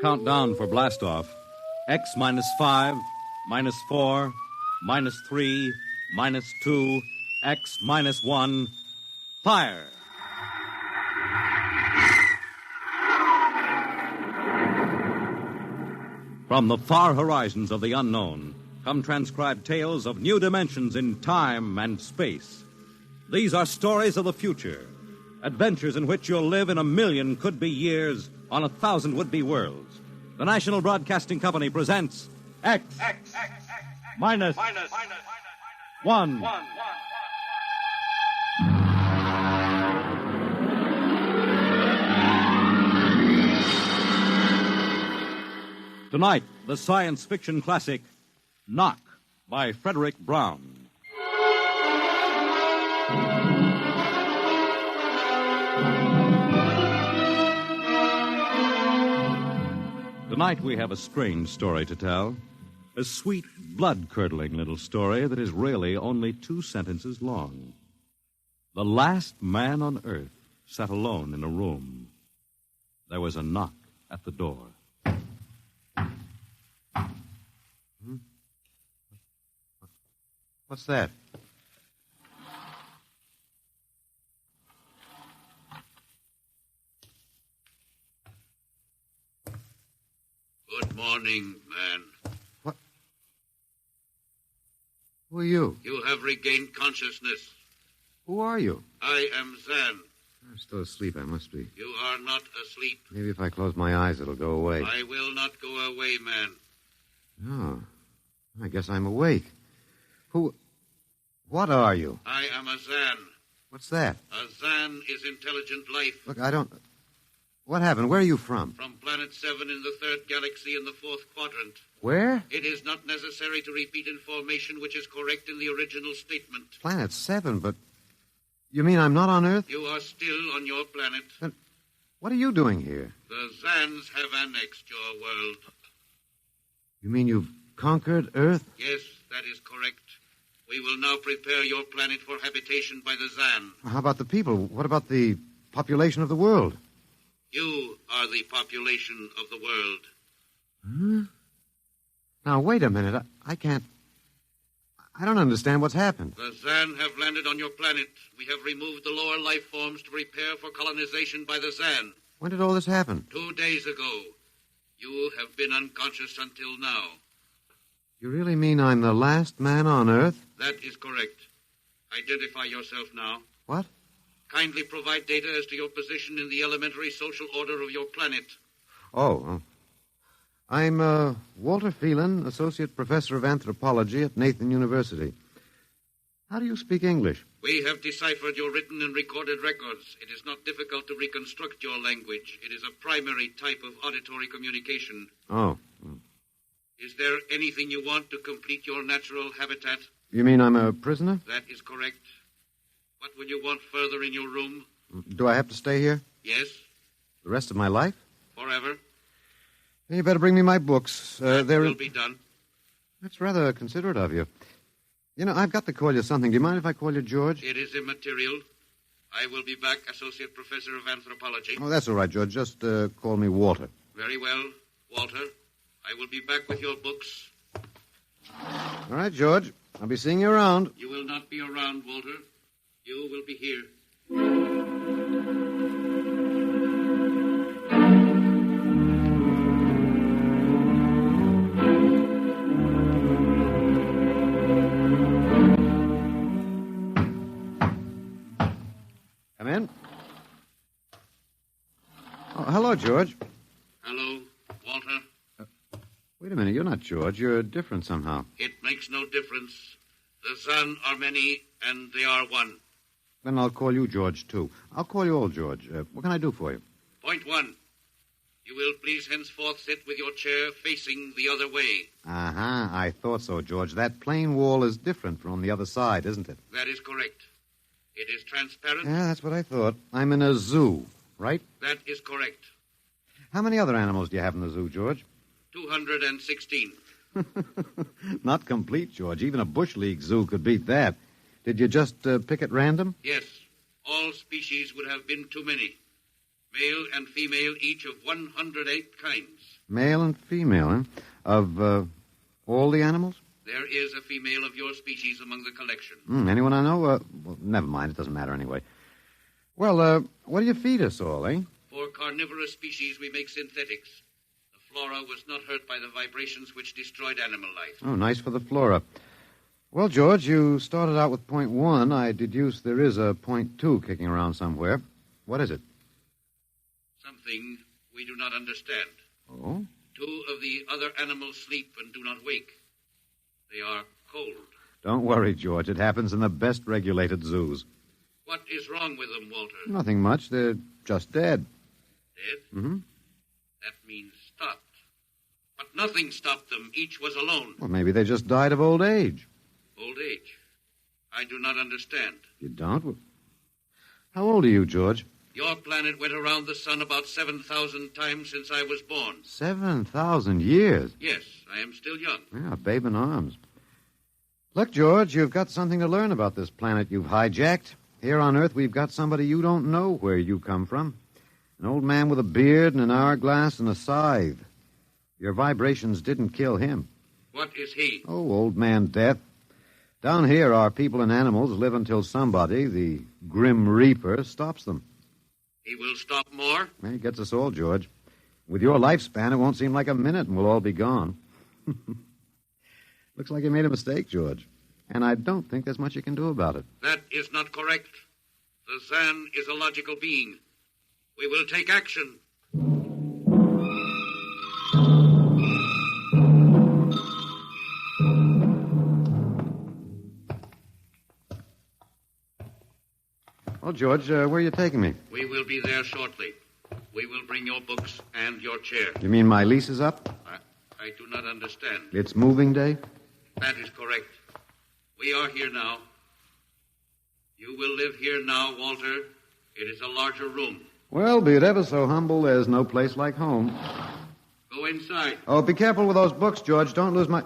countdown for blastoff. X minus 5, minus 4, minus 3, minus 2, X minus 1. Fire! From the far horizons of the unknown come transcribed tales of new dimensions in time and space. These are stories of the future, adventures in which you'll live in 1,000,000 could-be years on 1,000 would-be worlds. The National Broadcasting Company presents X minus 1. Tonight, the science fiction classic, Knock, by Frederick Brown. Tonight we have a strange story to tell. A sweet, blood-curdling little story that is really only 2 sentences long. The last man on earth sat alone in a room. There was a knock at the door. What's that? Good morning, man. What? Who are you? You have regained consciousness. Who are you? I am Zan. I'm still asleep, I must be. You are not asleep. Maybe if I close my eyes, it'll go away. I will not go away, man. Oh, I guess I'm awake. What are you? I am a Zan. What's that? A Zan is intelligent life. Look, I don't... What happened? Where are you from? From Planet 7 in the 3rd galaxy in the 4th quadrant. Where? It is not necessary to repeat information which is correct in the original statement. Planet 7, but... You mean I'm not on Earth? You are still on your planet. Then what are you doing here? The Zans have annexed your world. You mean you've conquered Earth? Yes, that is correct. We will now prepare your planet for habitation by the Zan. How about the people? What about the population of the world? You are the population of the world. Huh? Now, wait a minute. I can't... I don't understand what's happened. The Zan have landed on your planet. We have removed the lower life forms to prepare for colonization by the Zan. When did all this happen? 2 days ago. You have been unconscious until now. You really mean I'm the last man on Earth? That is correct. Identify yourself now. What? Kindly provide data as to your position in the elementary social order of your planet. Oh. I'm Walter Phelan, Associate Professor of Anthropology at Nathan University. How do you speak English? We have deciphered your written and recorded records. It is not difficult to reconstruct your language. It is a primary type of auditory communication. Oh. Is there anything you want to complete your natural habitat? You mean I'm a prisoner? That is correct. What will you want further in your room? Do I have to stay here? Yes. The rest of my life? Forever. You better bring me my books. That will be done. That's rather considerate of you. You know, I've got to call you something. Do you mind if I call you George? It is immaterial. I will be back, Associate Professor of Anthropology. Oh, that's all right, George. Just call me Walter. Very well, Walter. I will be back with your books. All right, George. I'll be seeing you around. You will not be around, Walter. You will be here. Come in. Oh, hello, George. Hello, Walter. Wait a minute. You're not George. You're different somehow. It makes no difference. The Zan are many, and they are one. Then I'll call you George, too. I'll call you old George. What can I do for you? Point 1. You will please henceforth sit with your chair facing the other way. Uh-huh. I thought so, George. That plain wall is different from the other side, isn't it? That is correct. It is transparent. Yeah, that's what I thought. I'm in a zoo, right? That is correct. How many other animals do you have in the zoo, George? 216. Not complete, George. Even a Bush League zoo could beat that. Did you just pick at random? Yes. All species would have been too many. Male and female, each of 108 kinds. Male and female, huh? Of all the animals? There is a female of your species among the collection. Anyone I know? Well, never mind. It doesn't matter anyway. Well, what do you feed us all, eh? For carnivorous species, we make synthetics. The flora was not hurt by the vibrations which destroyed animal life. Oh, nice for the flora. Well, George, you started out with point 1. I deduce there is a point 2 kicking around somewhere. What is it? Something we do not understand. Oh? 2 of the other animals sleep and do not wake. They are cold. Don't worry, George. It happens in the best regulated zoos. What is wrong with them, Walter? Nothing much. They're just dead. Dead? Mm-hmm. That means stopped. But nothing stopped them. Each was alone. Well, maybe they just died of old age. Old age? I do not understand. You don't? Well, how old are you, George? Your planet went around the sun about 7,000 times since I was born. 7,000 years? Yes, I am still young. Yeah, a babe in arms. Look, George, you've got something to learn about this planet you've hijacked. Here on Earth, we've got somebody you don't know where you come from. An old man with a beard and an hourglass and a scythe. Your vibrations didn't kill him. What is he? Oh, old man Death. Down here, our people and animals live until somebody, the Grim Reaper, stops them. He will stop more? Well, he gets us all, George. With your lifespan, it won't seem like a minute and we'll all be gone. Looks like you made a mistake, George. And I don't think there's much you can do about it. That is not correct. The Zan is a logical being. We will take action. Well, George, where are you taking me? We will be there shortly. We will bring your books and your chair. You mean my lease is up? I do not understand. It's moving day? That is correct. We are here now. You will live here now, Walter. It is a larger room. Well, be it ever so humble, there's no place like home. Go inside. Oh, be careful with those books, George. Don't lose my...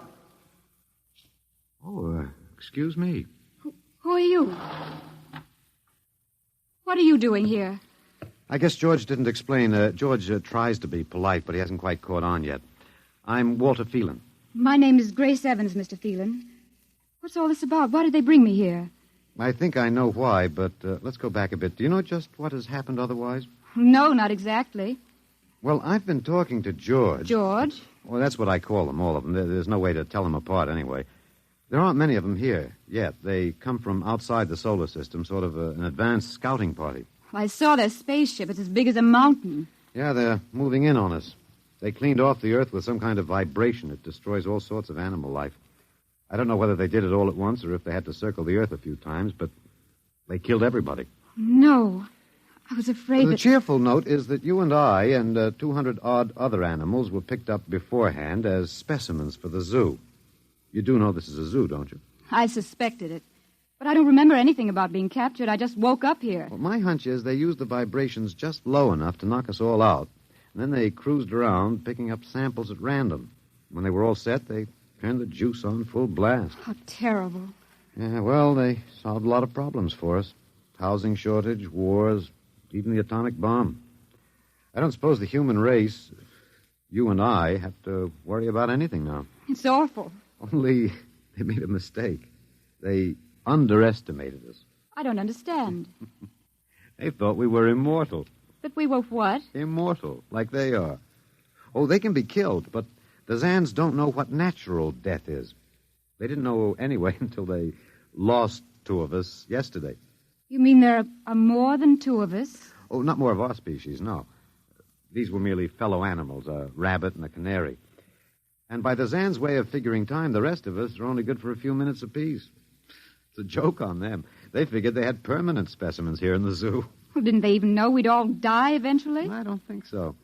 Oh, excuse me. Who are you? What are you doing here? I guess George didn't explain. George tries to be polite, but he hasn't quite caught on yet. I'm Walter Phelan. My name is Grace Evans, Mr. Phelan. What's all this about? Why did they bring me here? I think I know why, but let's go back a bit. Do you know just what has happened otherwise? No, not exactly. Well, I've been talking to George. George? Well, that's what I call them, all of them. There's no way to tell them apart anyway. There aren't many of them here yet. They come from outside the solar system, sort of an advanced scouting party. I saw their spaceship. It's as big as a mountain. Yeah, they're moving in on us. They cleaned off the Earth with some kind of vibration. It destroys all sorts of animal life. I don't know whether they did it all at once or if they had to circle the Earth a few times, but they killed everybody. No. I was afraid The cheerful note is that you and I and 200-odd other animals were picked up beforehand as specimens for the zoo. You do know this is a zoo, don't you? I suspected it. But I don't remember anything about being captured. I just woke up here. Well, my hunch is they used the vibrations just low enough to knock us all out. And then they cruised around, picking up samples at random. When they were all set, they turned the juice on full blast. How terrible. Yeah, well, they solved a lot of problems for us. Housing shortage, wars, even the atomic bomb. I don't suppose the human race, you and I, have to worry about anything now. It's awful. Only they made a mistake. They underestimated us. I don't understand. They thought we were immortal. But we were what? Immortal, like they are. Oh, they can be killed, but the Zans don't know what natural death is. They didn't know anyway until they lost 2 of us yesterday. You mean there are more than 2 of us? Oh, not more of our species, no. These were merely fellow animals, a rabbit and a canary. And by the Zans' way of figuring time, the rest of us are only good for a few minutes apiece. It's a joke on them. They figured they had permanent specimens here in the zoo. Well, didn't they even know we'd all die eventually? I don't think so.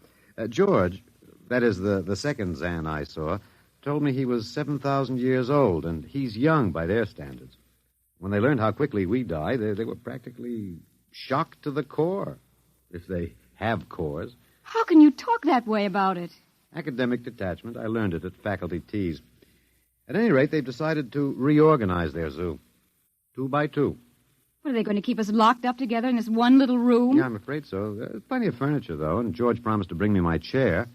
George, that is the second Zan I saw, told me he was 7,000 years old, and he's young by their standards. When they learned how quickly we die, they were practically shocked to the core, if they have cores. How can you talk that way about it? Academic detachment. I learned it at faculty teas. At any rate, they've decided to reorganize their zoo. 2 by 2. What, are they going to keep us locked up together in this one little room? Yeah, I'm afraid so. There's plenty of furniture, though, and George promised to bring me my chair.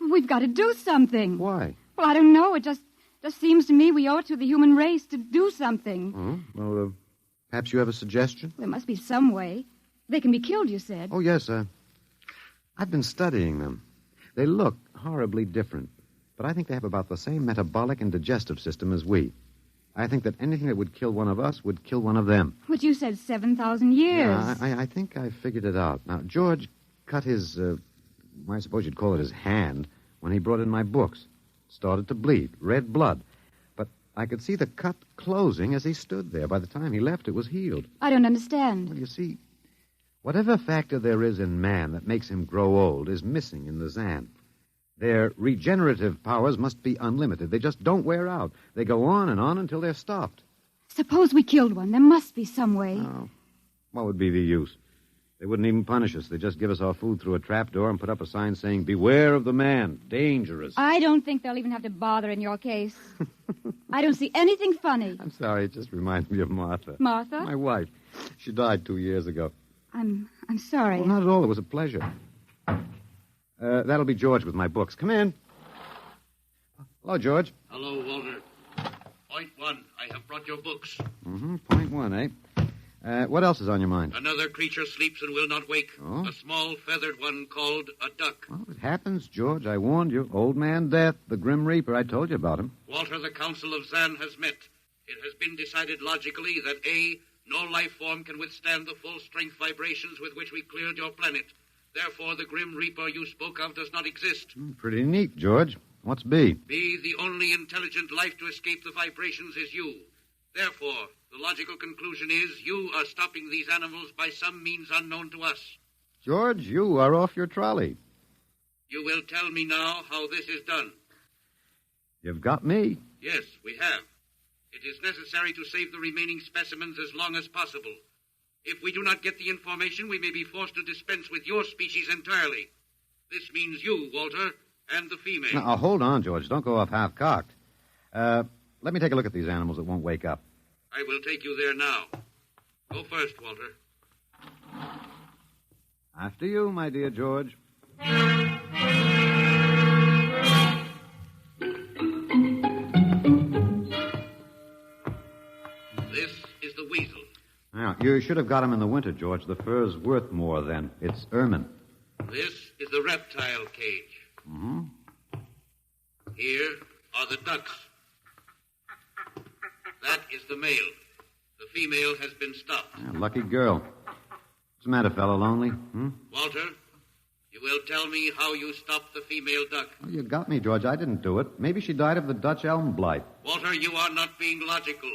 We've got to do something. Why? Well, I don't know. It just seems to me we owe it to the human race to do something. Oh, well, perhaps you have a suggestion? There must be some way. They can be killed, you said. Oh, yes, I've been studying them. They look horribly different, but I think they have about the same metabolic and digestive system as we. I think that anything that would kill one of us would kill one of them. But you said 7,000 years. Yeah, I think I figured it out. Now, George cut his, I suppose you'd call it his hand, when he brought in my books. It started to bleed, red blood. But I could see the cut closing as he stood there. By the time he left, it was healed. I don't understand. Well, you see, whatever factor there is in man that makes him grow old is missing in the Zan. Their regenerative powers must be unlimited. They just don't wear out. They go on and on until they're stopped. Suppose we killed one. There must be some way. Oh, what would be the use? They wouldn't even punish us. They'd just give us our food through a trapdoor and put up a sign saying, "Beware of the man. Dangerous." I don't think they'll even have to bother in your case. I don't see anything funny. I'm sorry. It just reminds me of Martha. Martha? My wife. She died 2 years ago. I'm sorry. Well, not at all. It was a pleasure. That'll be George with my books. Come in. Hello, George. Hello, Walter. Point one, I have brought your books. Point one, eh? What else is on your mind? Another creature sleeps and will not wake. Oh? A small feathered one called a duck. Well, it happens, George. I warned you. Old Man Death, the Grim Reaper. I told you about him. Walter, the Council of Zan has met. It has been decided logically that A, no life form can withstand the full-strength vibrations with which we cleared your planet. Therefore, the Grim Reaper you spoke of does not exist. Pretty neat, George. What's B? B, the only intelligent life to escape the vibrations is you. Therefore, the logical conclusion is you are stopping these animals by some means unknown to us. George, you are off your trolley. You will tell me now how this is done. You've got me. Yes, we have. It is necessary to save the remaining specimens as long as possible. If we do not get the information, we may be forced to dispense with your species entirely. This means you, Walter, and the female. Now, hold on, George. Don't go off half-cocked. Let me take a look at these animals that won't wake up. I will take you there now. Go first, Walter. After you, my dear George. This is the weasel. Now, you should have got him in the winter, George. The fur's worth more then. It's ermine. This is the reptile cage. Here are the ducks. That is the male. The female has been stopped. Yeah, lucky girl. What's the matter, fellow? Lonely? Walter, you will tell me how you stopped the female duck. Oh, you got me, George. I didn't do it. Maybe she died of the Dutch elm blight. Walter, you are not being logical.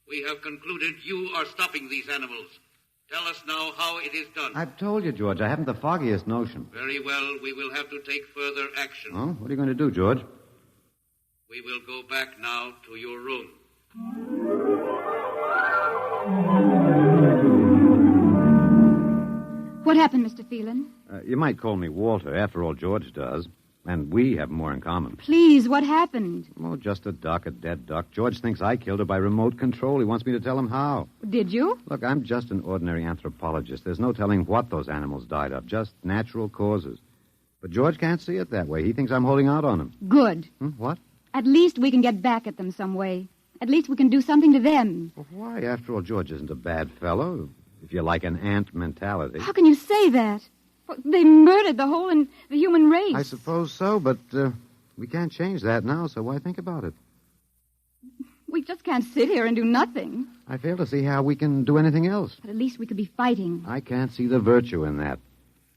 We have concluded you are stopping these animals. Tell us now how it is done. I've told you, George. I haven't the foggiest notion. Very well. We will have to take further action. Oh, what are you going to do, George? We will go back now to your room. What happened, Mr. Phelan? You might call me Walter. After all, George does. And we have more in common. Please, what happened? Oh, just a duck, a dead duck. George thinks I killed her by remote control. He wants me to tell him how. Did you? Look, I'm just an ordinary anthropologist. There's no telling what those animals died of, just natural causes. But George can't see it that way. He thinks I'm holding out on him. Good. What? At least we can get back at them some way. At least we can do something to them. Well, why? After all, George isn't a bad fellow, if you like an ant mentality. How can you say that? Well, they murdered the human race. I suppose so, but we can't change that now, so why think about it? We just can't sit here and do nothing. I fail to see how we can do anything else. But at least we could be fighting. I can't see the virtue in that.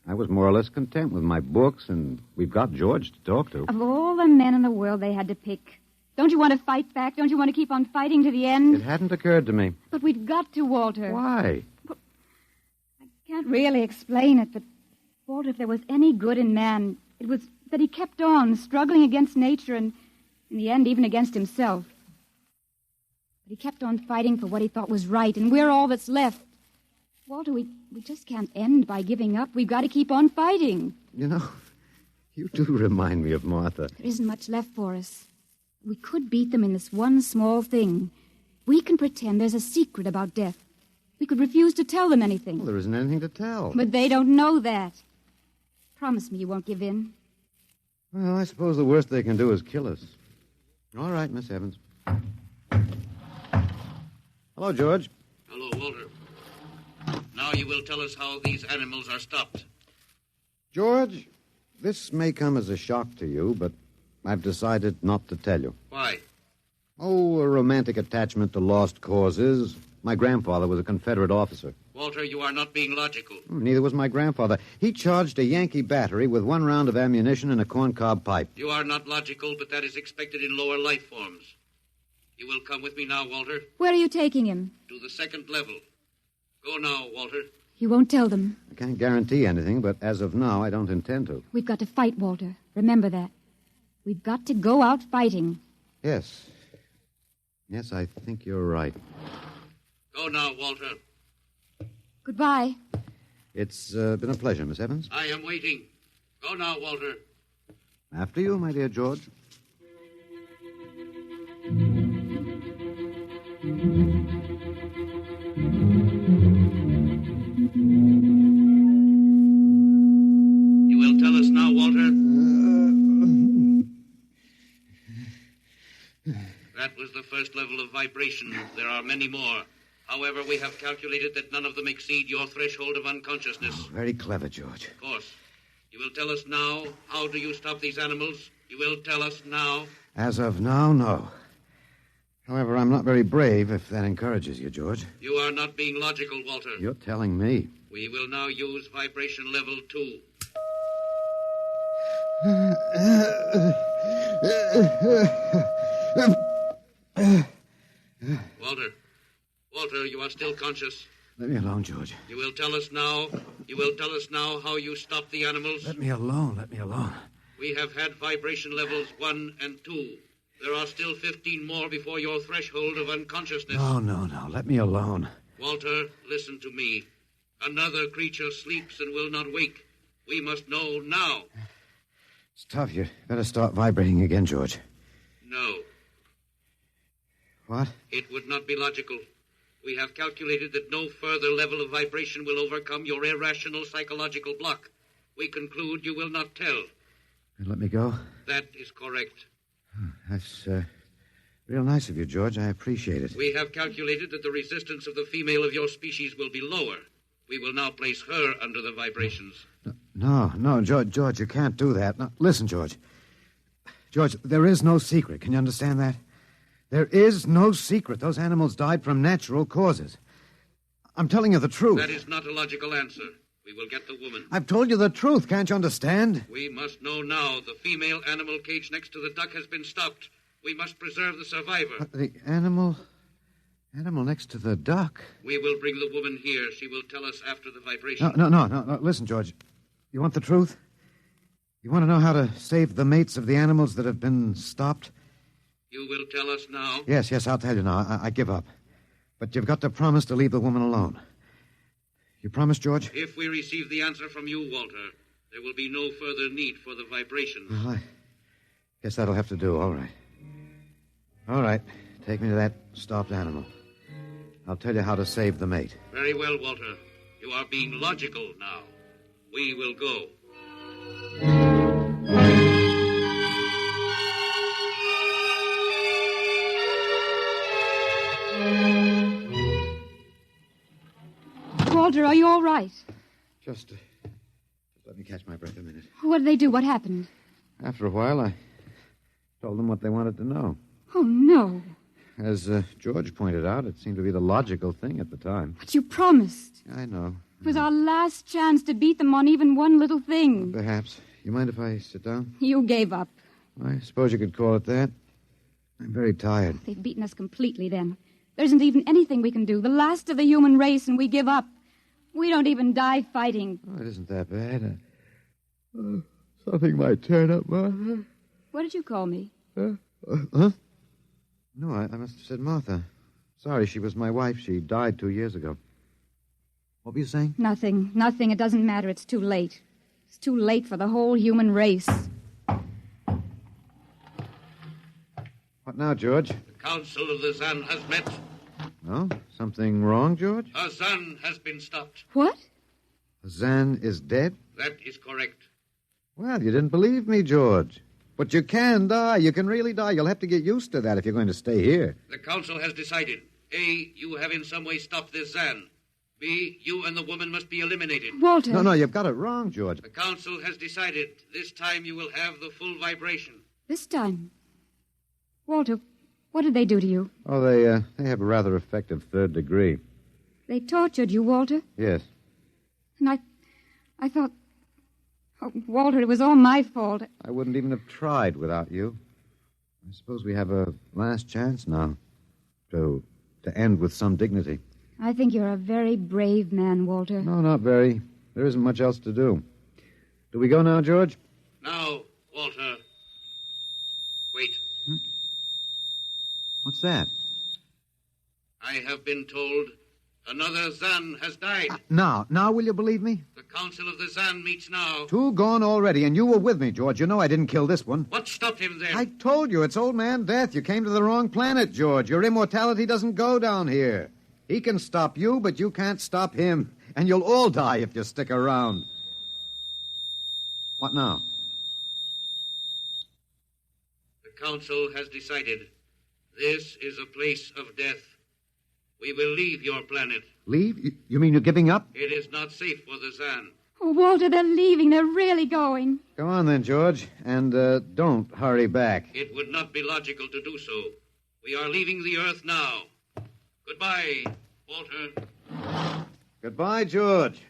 I was more or less content with my books, and we've got George to talk to. Of all the men in the world they had to pick, don't you want to fight back? Don't you want to keep on fighting to the end? It hadn't occurred to me. But we've got to, Walter. Why? I can't really explain it, but, Walter, if there was any good in man, it was that he kept on struggling against nature and, in the end, even against himself. But he kept on fighting for what he thought was right, and we're all that's left. Walter, we just can't end by giving up. We've got to keep on fighting. You know, you do remind me of Martha. There isn't much left for us. We could beat them in this one small thing. We can pretend there's a secret about death. We could refuse to tell them anything. Well, there isn't anything to tell. But they don't know that. Promise me you won't give in. Well, I suppose the worst they can do is kill us. All right, Miss Evans. Hello, George. Hello, Walter. Now you will tell us how these animals are stopped. George, this may come as a shock to you, but I've decided not to tell you. Why? Oh, a romantic attachment to lost causes. My grandfather was a Confederate officer. Walter, you are not being logical. Neither was my grandfather. He charged a Yankee battery with 1 round of ammunition and a corncob pipe. You are not logical, but that is expected in lower life forms. You will come with me now, Walter. Where are you taking him? To the 2nd level. Go now, Walter. You won't tell them. I can't guarantee anything, but as of now, I don't intend to. We've got to fight, Walter. Remember that. We've got to go out fighting. Yes. Yes, I think you're right. Go now, Walter. Goodbye. It's been a pleasure, Miss Evans. I am waiting. Go now, Walter. After you, my dear George. You will tell us now, Walter? That was the first level of vibration. There are many more. However, we have calculated that none of them exceed your threshold of unconsciousness. Oh, very clever, George. Of course. You will tell us now, how do you stop these animals? You will tell us now? As of now, no. However, I'm not very brave, if that encourages you, George. You are not being logical, Walter. You're telling me. We will now use vibration level 2. Walter, you are still conscious. Let me alone, George. You will tell us now how you stop the animals? Let me alone. We have had vibration levels 1 and 2. There are still 15 more before your threshold of unconsciousness. No. Let me alone. Walter, listen to me. Another creature sleeps and will not wake. We must know now. It's tough. You better start vibrating again, George. No. What? It would not be logical. We have calculated that no further level of vibration will overcome your irrational psychological block. We conclude you will not tell. And let me go? That is correct. That's real nice of you, George. I appreciate it. We have calculated that the resistance of the female of your species will be lower. We will now place her under the vibrations. No, George, you can't do that. No, listen, George. George, there is no secret. Can you understand that? There is no secret. Those animals died from natural causes. I'm telling you the truth. That is not a logical answer. We will get the woman. I've told you the truth. Can't you understand? We must know now. The female animal cage next to the duck has been stopped. We must preserve the survivor. The animal next to the duck? We will bring the woman here. She will tell us after the vibration. No. Listen, George. You want the truth? You want to know how to save the mates of the animals that have been stopped? You will tell us now? Yes, I'll tell you now. I give up. But you've got to promise to leave the woman alone. You promise, George? If we receive the answer from you, Walter, there will be no further need for the vibrations. Well, I guess that'll have to do. All right. Take me to that stopped animal. I'll tell you how to save the mate. Very well, Walter. You are being logical now. We will go. Walter, are you all right? Just let me catch my breath a minute. What did they do? What happened? After a while, I told them what they wanted to know. Oh, no. As George pointed out, it seemed to be the logical thing at the time. But you promised. I know. It was our last chance to beat them on even one little thing. Perhaps. You mind if I sit down? You gave up. I suppose you could call it that. I'm very tired. They've beaten us completely then. There isn't even anything we can do. The last of the human race, and we give up. We don't even die fighting. Oh, it isn't that bad. Something might turn up, Martha. What did you call me? Huh? No, I must have said Martha. Sorry, she was my wife. She died 2 years ago. What were you saying? Nothing. It doesn't matter. It's too late. It's too late for the whole human race. What now, George? The Council of the Zan has met. No? Something wrong, George? A Zan has been stopped. What? Zan is dead? That is correct. Well, you didn't believe me, George. But you can die. You can really die. You'll have to get used to that if you're going to stay here. The council has decided. A, you have in some way stopped this Zan. B, you and the woman must be eliminated. Walter. No, you've got it wrong, George. The council has decided. This time you will have the full vibration. This time? Walter, what did they do to you? Oh, they have a rather effective third degree. They tortured you, Walter? Yes. And I thought... Oh, Walter, it was all my fault. I wouldn't even have tried without you. I suppose we have a last chance now to end with some dignity. I think you're a very brave man, Walter. No, not very. There isn't much else to do. Do we go now, George? Now, Walter. Wait. What's that? I have been told another Zan has died. Now will you believe me? The council of the Zan meets now. 2 gone already, and you were with me, George. You know I didn't kill this one. What stopped him then? I told you, it's Old Man Death. You came to the wrong planet, George. Your immortality doesn't go down here. He can stop you, but you can't stop him. And you'll all die if you stick around. What now? The council has decided. This is a place of death. We will leave your planet. Leave? You mean you're giving up? It is not safe for the Zan. Oh, Walter, they're leaving. They're really going. Come on then, George. And don't hurry back. It would not be logical to do so. We are leaving the Earth now. Goodbye, Walter. Goodbye, George.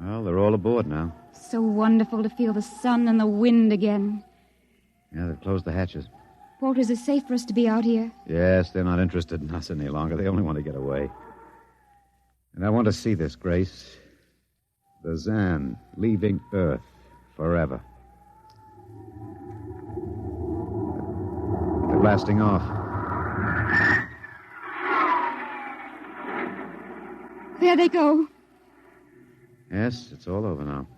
Well, they're all aboard now. So wonderful to feel the sun and the wind again. Yeah, they've closed the hatches. Walter, is it safe for us to be out here? Yes, they're not interested in us any longer. They only want to get away. And I want to see this, Grace. The Zan leaving Earth forever. They're blasting off. There they go. Yes, it's all over now.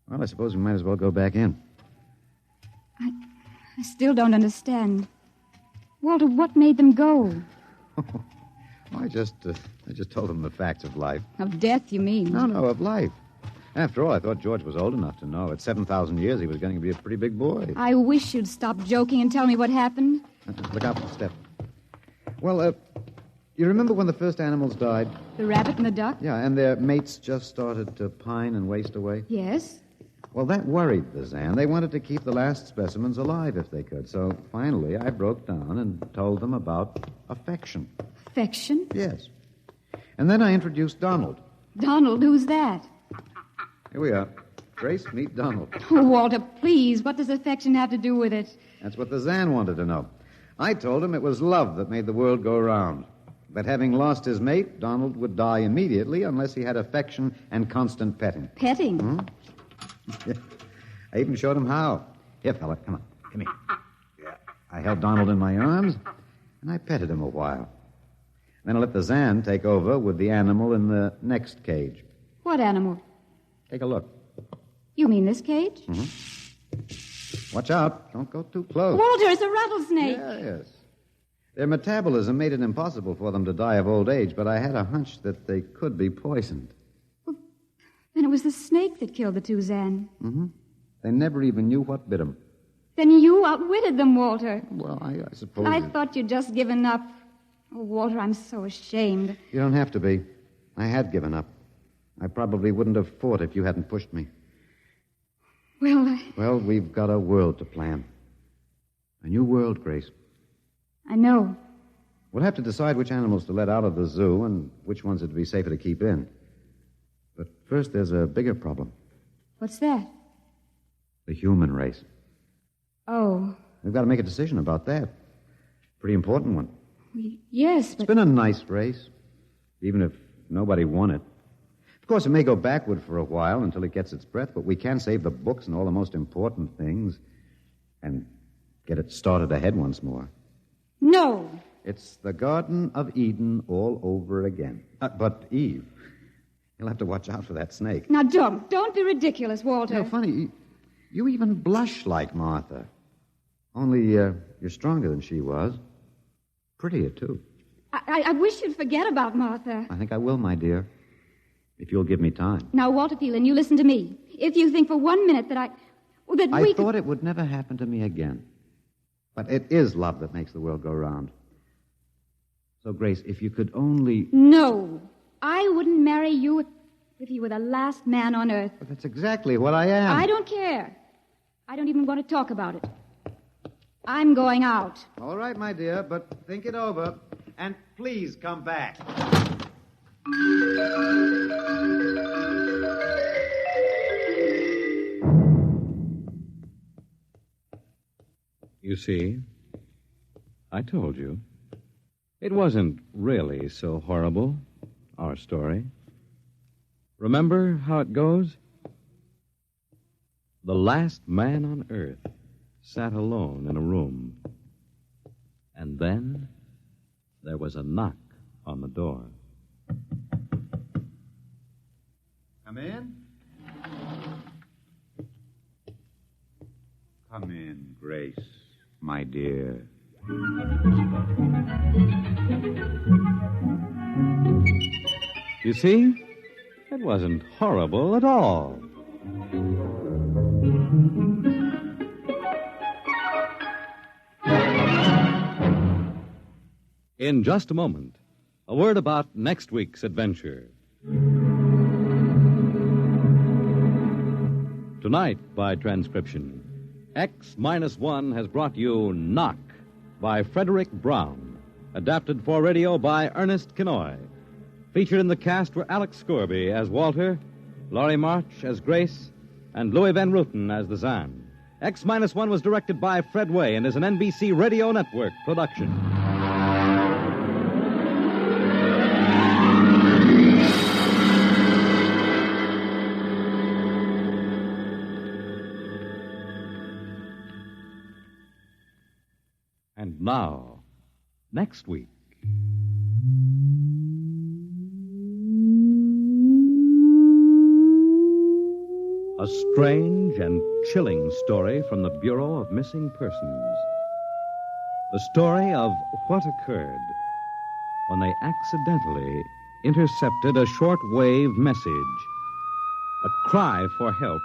Well, I suppose we might as well go back in. I still don't understand. Walter, what made them go? I just told them the facts of life. Of death, you mean? No, of life. After all, I thought George was old enough to know. At 7,000 years, he was going to be a pretty big boy. I wish you'd stop joking and tell me what happened. Look out for the step. Well, you remember when the first animals died? The rabbit and the duck? Yeah, and their mates just started to pine and waste away? Yes. Well, that worried the Zan. They wanted to keep the last specimens alive if they could. So finally, I broke down and told them about affection. Affection? Yes. And then I introduced Donald. Donald, who's that? Here we are. Grace, meet Donald. Oh, Walter, please, what does affection have to do with it? That's what the Zan wanted to know. I told him it was love that made the world go round. That having lost his mate, Donald would die immediately unless he had affection and constant petting. Petting? Hmm? I even showed him how. Here, fella, come on. Come here. Yeah. I held Donald in my arms, and I petted him a while. Then I let the Zan take over with the animal in the next cage. What animal? Take a look. You mean this cage? Mm-hmm. Watch out. Don't go too close. Walter, it's a rattlesnake. Yes. Their metabolism made it impossible for them to die of old age, but I had a hunch that they could be poisoned. Well, then it was the snake that killed the two Zan. Mm-hmm. They never even knew what bit them. Then you outwitted them, Walter. Well, I suppose... I thought you'd just given up. Oh, Walter, I'm so ashamed. You don't have to be. I had given up. I probably wouldn't have fought if you hadn't pushed me. Well, we've got a world to plan. A new world, Grace. I know. We'll have to decide which animals to let out of the zoo and which ones it'd be safer to keep in. But first, there's a bigger problem. What's that? The human race. Oh. We've got to make a decision about that. Pretty important one. Yes, but... It's been a nice race, even if nobody won it. Of course, it may go backward for a while until it gets its breath, but we can save the books and all the most important things and get it started ahead once more. No. It's the Garden of Eden all over again. But, Eve, you'll have to watch out for that snake. Now, don't be ridiculous, Walter. Funny, you even blush like Martha. Only you're stronger than she was. Prettier, too. I wish you'd forget about Martha. I think I will, my dear. If you'll give me time. Now, Walter Phelan, you listen to me. If you think for 1 minute that I thought it would never happen to me again. But it is love that makes the world go round. So, Grace, if you could only... No. I wouldn't marry you if you were the last man on earth. But that's exactly what I am. I don't care. I don't even want to talk about it. I'm going out. All right, my dear, but think it over. And please come back. You see, I told you. It wasn't really so horrible, our story. Remember how it goes? The last man on earth sat alone in a room. And then there was a knock on the door. Come in. Come in, Grace, my dear. You see, it wasn't horrible at all. In just a moment, a word about next week's adventure. Tonight, by transcription, X-1 has brought you Knock by Frederick Brown, adapted for radio by Ernest Kinoy. Featured in the cast were Alex Scorby as Walter, Laurie March as Grace, and Louis Van Ruten as the Zan. X-1 was directed by Fred Way and is an NBC Radio Network production. And now, next week. A strange and chilling story from the Bureau of Missing Persons. The story of what occurred when they accidentally intercepted a short-wave message, a cry for help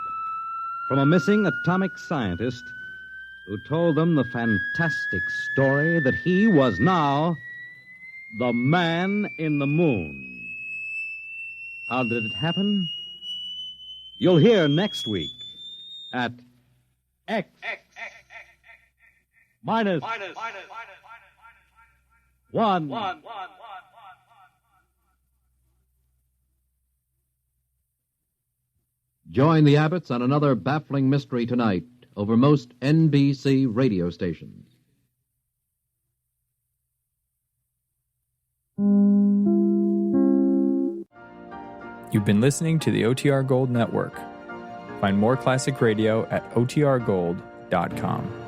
from a missing atomic scientist who told them the fantastic story that he was now the man in the moon. How did it happen? You'll hear next week at X minus 1. Join the Abbotts on another baffling mystery tonight over most NBC radio stations. You've been listening to the OTR Gold Network. Find more classic radio at otrgold.com.